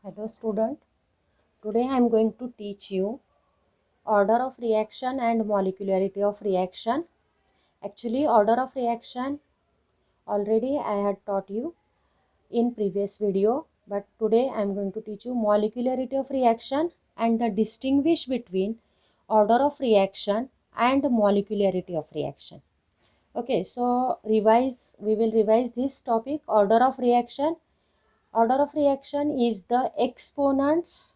Hello student, today I am going to teach you order of reaction and molecularity of reaction. Actually, order of reaction already I had taught you in previous video, but today I am going to teach you molecularity of reaction and the distinguish between order of reaction and molecularity of reaction. Okay, so we will revise this topic. Order of reaction. Order of reaction is the exponents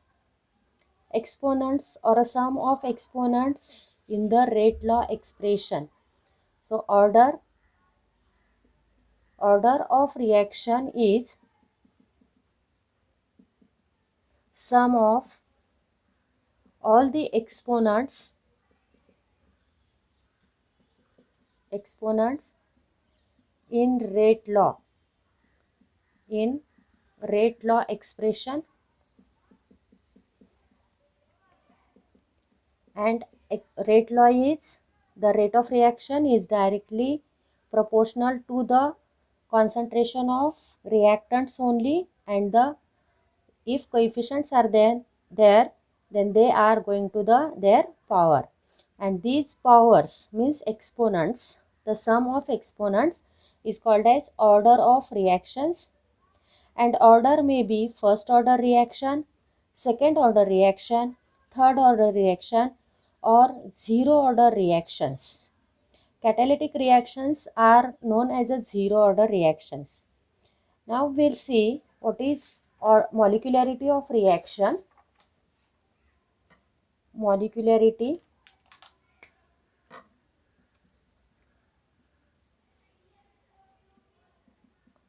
or a sum of exponents in the rate law expression. So order of reaction is sum of all the exponents in rate law expression, and rate law is the rate of reaction is directly proportional to the concentration of reactants only, and the if coefficients are there then they are going to their power, and these powers means exponents. The sum of exponents is called as order of reactions, and order may be first order reaction, second order reaction, third order reaction, or zero order reactions. Catalytic reactions are known as a zero order reactions. Now we'll see what is molecularity of reaction.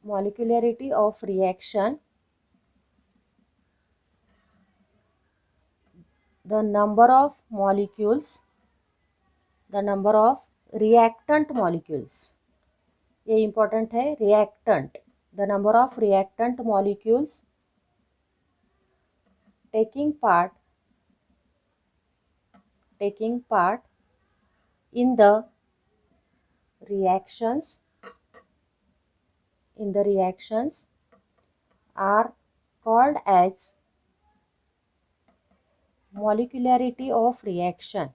Molecularity of reaction, the number of molecules, the number of reactant molecules. ये important है, reactant, the number of reactant molecules taking part in the reactions are called as molecularity of reaction.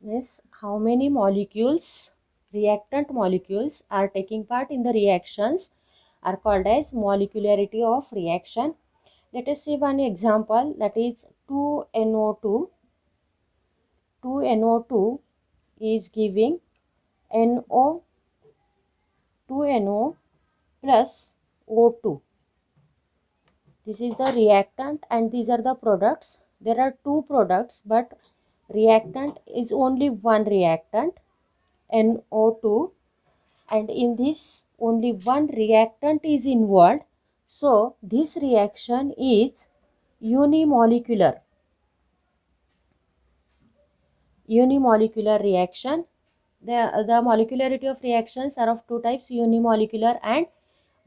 Means how many molecules, reactant molecules, are taking part in the reactions are called as molecularity of reaction. Let us see one example, that is 2NO2. 2NO2 is giving NO, 2NO plus O2. This is the reactant and these are the products. There are two products, but reactant is only one reactant, NO2, and in this only one reactant is involved. So this reaction is unimolecular reaction. The molecularity of reactions are of two types, unimolecular and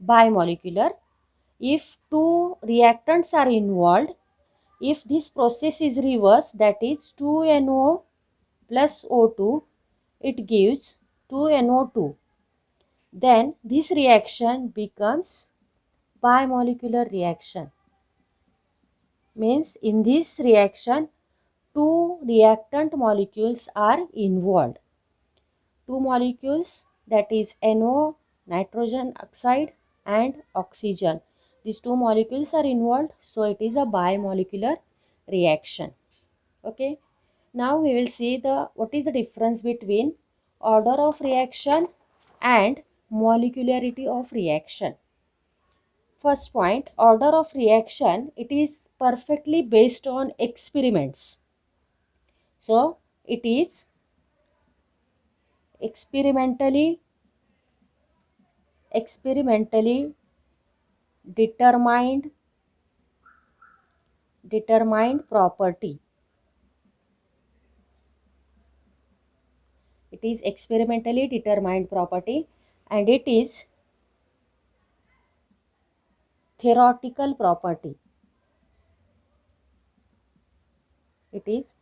bimolecular. If two reactants are involved, if this process is reversed, that is 2NO plus O2, it gives 2NO2. Then this reaction becomes bimolecular reaction. Means in this reaction, two reactant molecules are involved. Two molecules, that is NO, nitrogen oxide, and oxygen. These two molecules are involved, so it is a bimolecular reaction. Okay. Now we will see what is the difference between order of reaction and molecularity of reaction. First point, order of reaction, it is perfectly based on experiments. So it is experimentally determined property. It is experimentally determined property, and it is theoretical property. It is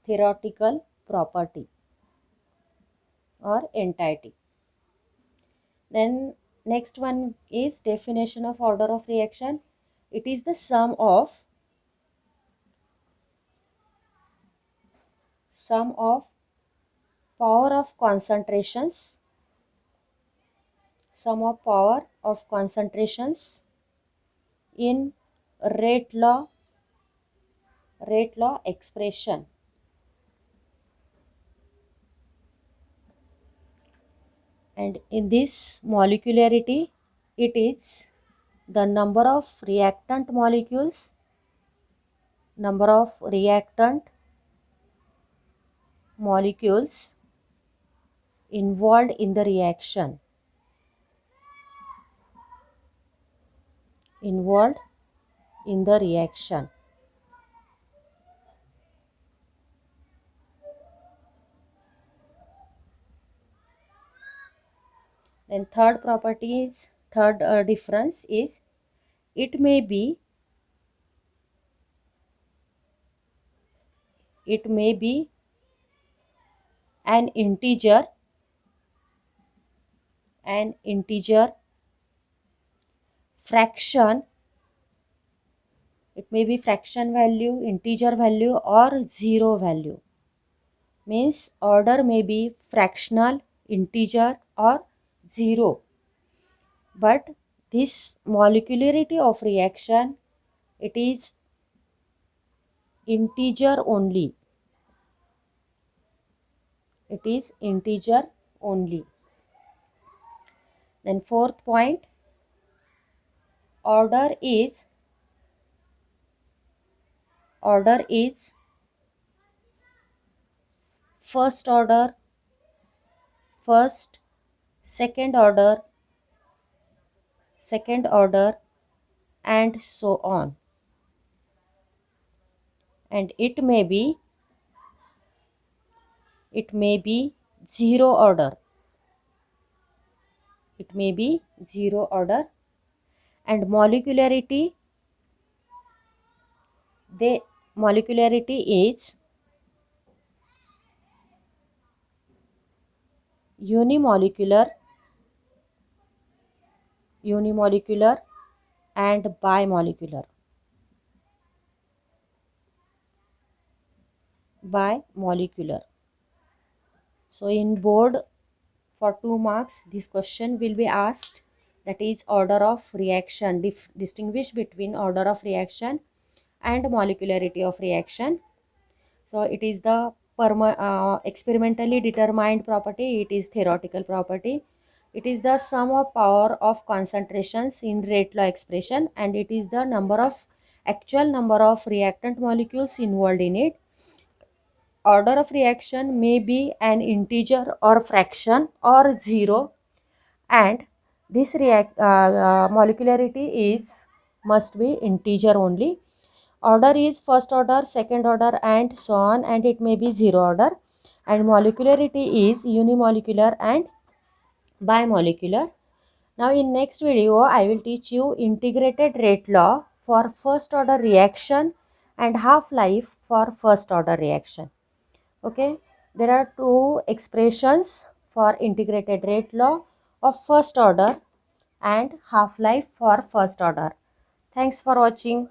theoretical property or entity. Then next one is definition of order of reaction. It is the sum of power of concentrations, sum of power of concentrations in rate law expression. And in this molecularity, it is the number of reactant molecules involved in the reaction, involved in the reaction. Then third difference is it may be an integer fraction. It may be fraction value, integer value, or zero value. Means order may be fractional, integer, or zero. But this molecularity of reaction, it is integer only. It is integer only. Then fourth point, order is first order, first, second order, and so on. And it may be zero order. It may be zero order. And molecularity is unimolecular and bimolecular. So in board for 2 marks this question will be asked, that is order of reaction. Distinguish between order of reaction and molecularity of reaction. So it is the experimentally determined property, it is theoretical property. It is the sum of power of concentrations in rate law expression, and it is the actual number of reactant molecules involved in it. Order of reaction may be an integer or fraction or zero, and this molecularity must be integer only. Order is first order, second order, and so on, and it may be zero order. And molecularity is unimolecular and bimolecular. Now in next video I will teach you integrated rate law for first order reaction and half-life for first order reaction. Okay, there are two expressions for integrated rate law of first order and half-life for first order. Thanks for watching.